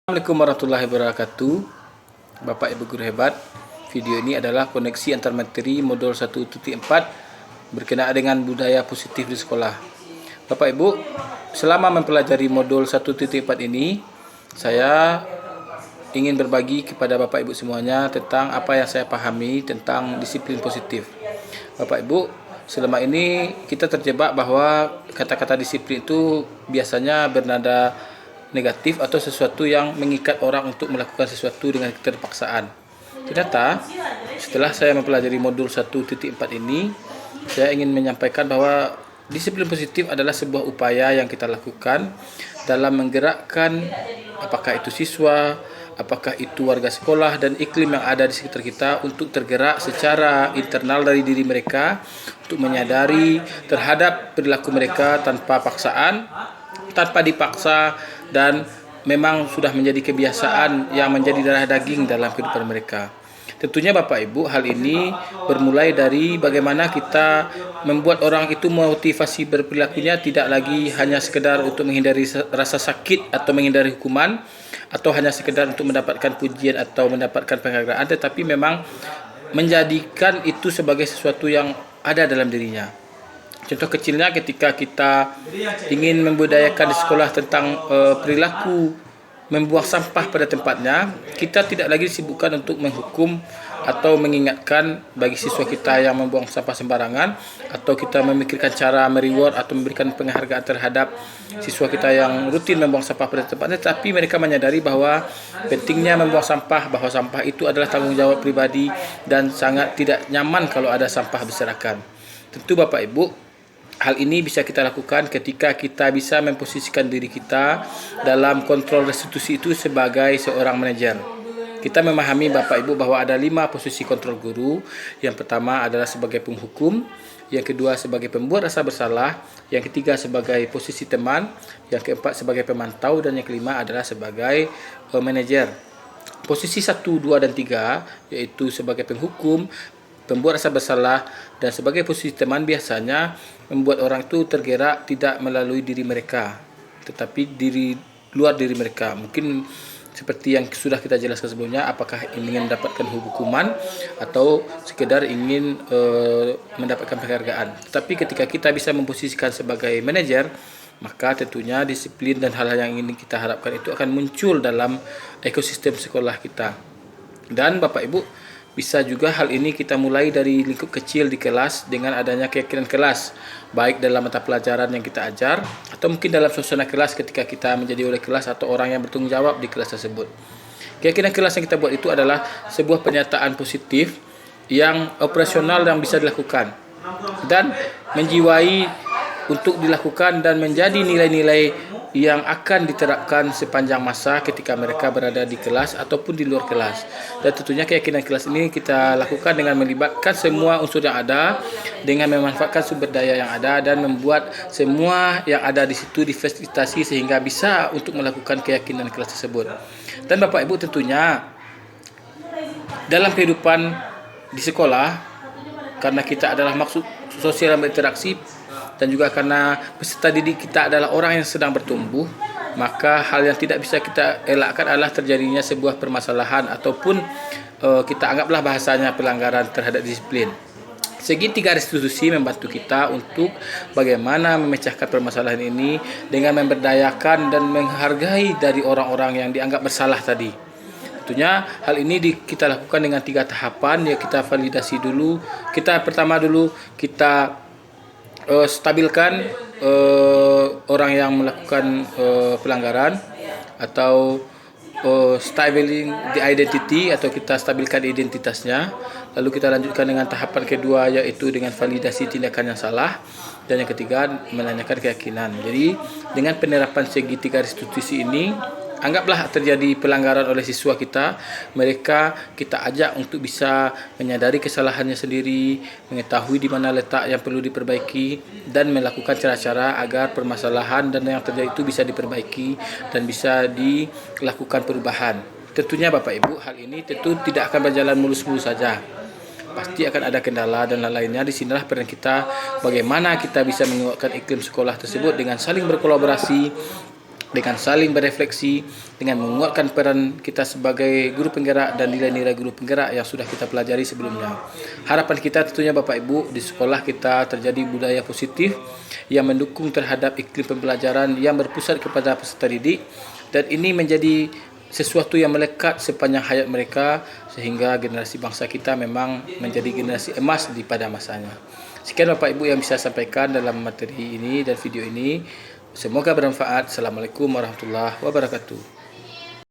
Assalamualaikum warahmatullahi wabarakatuh. Bapak Ibu guru hebat, video ini adalah koneksi antar materi modul 1.4 berkenaan dengan budaya positif di sekolah. Bapak Ibu, selama mempelajari modul 1.4 ini, saya ingin berbagi kepada Bapak Ibu semuanya tentang apa yang saya pahami tentang disiplin positif. Bapak Ibu, selama ini kita terjebak bahwa kata-kata disiplin itu biasanya bernada negatif atau sesuatu yang mengikat orang untuk melakukan sesuatu dengan keterpaksaan. Ternyata setelah saya mempelajari modul 1.4 ini, saya ingin menyampaikan bahwa disiplin positif adalah sebuah upaya yang kita lakukan dalam menggerakkan apakah itu siswa, apakah itu warga sekolah dan iklim yang ada di sekitar kita untuk tergerak secara internal dari diri mereka untuk menyadari terhadap perilaku mereka tanpa paksaan, tanpa dipaksa, dan memang sudah menjadi kebiasaan yang menjadi darah daging dalam kehidupan mereka. Tentunya Bapak Ibu, hal ini bermulai dari bagaimana kita membuat orang itu motivasi berperilakunya tidak lagi hanya sekedar untuk menghindari rasa sakit atau menghindari hukuman atau hanya sekedar untuk mendapatkan pujian atau mendapatkan penghargaan, tetapi memang menjadikan itu sebagai sesuatu yang ada dalam dirinya. Contoh kecilnya ketika kita ingin membudayakan di sekolah tentang perilaku membuang sampah pada tempatnya, kita tidak lagi disibukkan untuk menghukum atau mengingatkan bagi siswa kita yang membuang sampah sembarangan, atau kita memikirkan cara mereward atau memberikan penghargaan terhadap siswa kita yang rutin membuang sampah pada tempatnya, tapi mereka menyadari bahwa pentingnya membuang sampah, bahwa sampah itu adalah tanggung jawab pribadi dan sangat tidak nyaman kalau ada sampah berserakan. Tentu Bapak Ibu, hal ini bisa kita lakukan ketika kita bisa memposisikan diri kita dalam kontrol restitusi itu sebagai seorang manajer. Kita memahami Bapak Ibu bahwa ada 5 posisi kontrol guru. Yang pertama adalah sebagai penghukum, yang kedua sebagai pembuat rasa bersalah, yang ketiga sebagai posisi teman, yang keempat sebagai pemantau, dan yang kelima adalah sebagai manajer. Posisi 1, 2, dan 3 yaitu sebagai penghukum, pembuat rasa bersalah, dan sebagai posisi teman biasanya membuat orang itu tergerak tidak melalui diri mereka, tetapi luar diri mereka. Mungkin seperti yang sudah kita jelaskan sebelumnya, apakah ingin mendapatkan hukuman atau sekedar ingin mendapatkan penghargaan. Tapi ketika kita bisa memposisikan sebagai manajer, maka tentunya disiplin dan hal-hal yang ingin kita harapkan itu akan muncul dalam ekosistem sekolah kita. Dan Bapak Ibu, bisa juga hal ini kita mulai dari lingkup kecil di kelas dengan adanya keyakinan kelas, baik dalam mata pelajaran yang kita ajar atau mungkin dalam suasana kelas ketika kita menjadi oleh kelas atau orang yang bertanggung jawab di kelas tersebut. Keyakinan kelas yang kita buat itu adalah sebuah pernyataan positif yang operasional yang bisa dilakukan dan menjiwai untuk dilakukan dan menjadi nilai-nilai yang akan diterapkan sepanjang masa ketika mereka berada di kelas ataupun di luar kelas. Dan tentunya keyakinan kelas ini kita lakukan dengan melibatkan semua unsur yang ada, dengan memanfaatkan sumber daya yang ada, dan membuat semua yang ada di situ difasilitasi sehingga bisa untuk melakukan keyakinan kelas tersebut. Dan Bapak Ibu, tentunya dalam kehidupan di sekolah, karena kita adalah maksud sosial yang berinteraksi, dan juga karena peserta didik kita adalah orang yang sedang bertumbuh, maka hal yang tidak bisa kita elakkan adalah terjadinya sebuah permasalahan ataupun kita anggaplah bahasanya pelanggaran terhadap disiplin. Segitiga restitusi membantu kita untuk bagaimana memecahkan permasalahan ini dengan memberdayakan dan menghargai dari orang-orang yang dianggap bersalah tadi. Tentunya hal ini kita lakukan dengan 3 tahapan, ya. Kita validasi dulu. Pertama kita stabilkan orang yang melakukan pelanggaran atau stabiling the identity, atau kita stabilkan identitasnya. Lalu kita lanjutkan dengan tahapan kedua, yaitu dengan validasi tindakan yang salah, dan yang ketiga menanyakan keyakinan. Jadi dengan penerapan segitiga restitusi ini, anggaplah terjadi pelanggaran oleh siswa kita, mereka kita ajak untuk bisa menyadari kesalahannya sendiri, mengetahui di mana letak yang perlu diperbaiki, dan melakukan cara-cara agar permasalahan dan yang terjadi itu bisa diperbaiki dan bisa dilakukan perubahan. Tentunya Bapak Ibu, hal ini tentu tidak akan berjalan mulus-mulus saja. Pasti akan ada kendala dan lain-lainnya. Disinilah peran kita, bagaimana kita bisa menguatkan iklim sekolah tersebut dengan saling berkolaborasi, dengan saling berefleksi, dengan menguatkan peran kita sebagai guru penggerak dan nilai-nilai guru penggerak yang sudah kita pelajari sebelumnya. Harapan kita tentunya Bapak Ibu, di sekolah kita terjadi budaya positif yang mendukung terhadap iklim pembelajaran yang berpusat kepada peserta didik, dan ini menjadi sesuatu yang melekat sepanjang hayat mereka sehingga generasi bangsa kita memang menjadi generasi emas di pada masanya. Sekian Bapak Ibu yang bisa saya sampaikan dalam materi ini dan video ini. Semoga bermanfaat. Assalamualaikum warahmatullahi wabarakatuh.